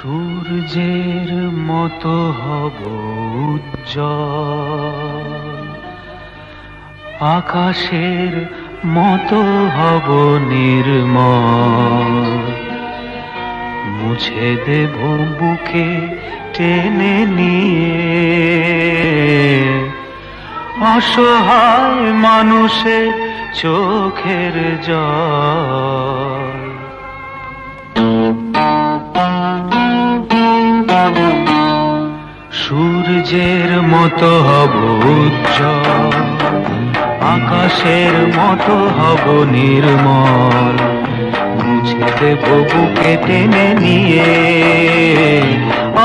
সূর্যের মতো হব উজ্জ্বল, আকাশের মতো হব নির্মল। মুছে দেব বুকে টেনে নিয়ে অসহায় মানুষের চোখের জল। সূর্যের মতো হব উজ্জ্বল, আকাশের মতো হব নির্মল। মুছে দেব বুকে টেনে নিয়ে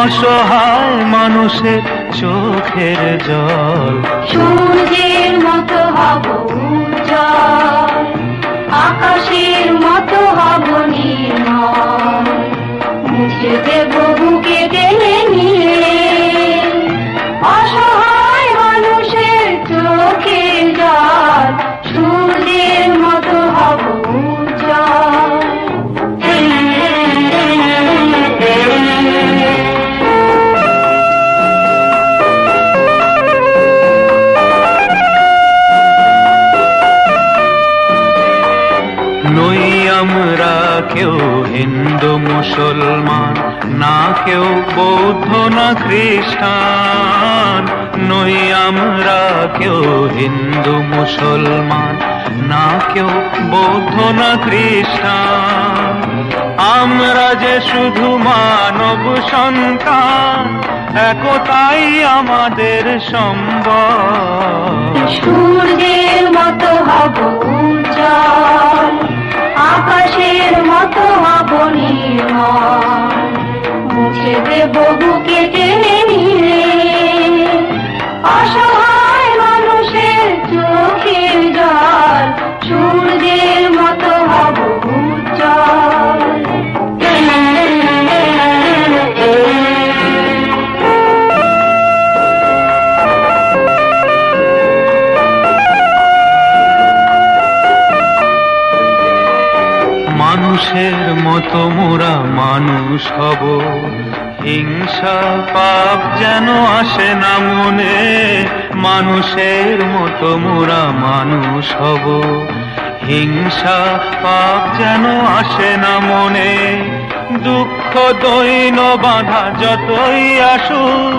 অসহায় মানুষের চোখের জল। সূর্যের মতো হব উজ্জ্বল, আকাশের মতো হব নির্মল। মুছে দেব বুকে টেনে নিয়ে অসহায় মানুষের চোখের জল। সূর্যের মতো হব উজ্জ্বল। নই আমরা কেউ হিন্দু মুসলমান, না কেউ বৌদ্ধ না খ্রিস্টান। নই আমরা কেউ হিন্দু মুসলমান, না কেউ বৌদ্ধ না খ্রিস্টান। আমরা যে শুধু মানব সন্তান, একতাই আমাদের সম্বল। সূর্যের মতো হব উজ্জ্বল, আকাশের মতো হব নির্মল। মুছে দেব বুকে টেনে নিয়ে অসহায় মানুষের চোখের জল। সূর্যের মতো হব উজ্জ্বল। মানুষের মতো মোরা মানুষ হব, হিংসা পাপ যেন আসে না মনে। মানুষের মতো মোরা মানুষ হব, হিংসা পাপ যেন আসে না মনে। দুঃখ দৈন বাধা যতই আসুক,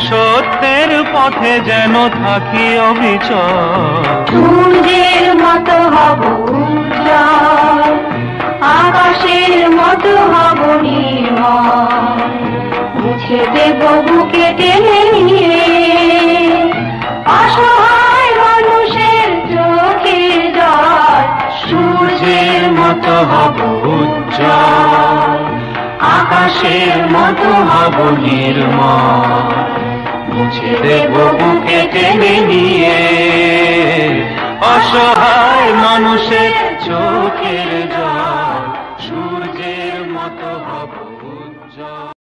সত্যের পথে যেন থাকি অবিচল। সূর্যের মতো হব উজ্জ্বল, আকাশের মতো হব নির্মল। মুছে দেব বুকে টেনে নিয়ে অসহায় মানুষের চোখের জল। সূর্যের মতো হব উজ্জ্বল, আকাশের মতো হব নির্মল। মুছে দেব বুকে টেনে নিয়ে অসহায় মানুষের চোখের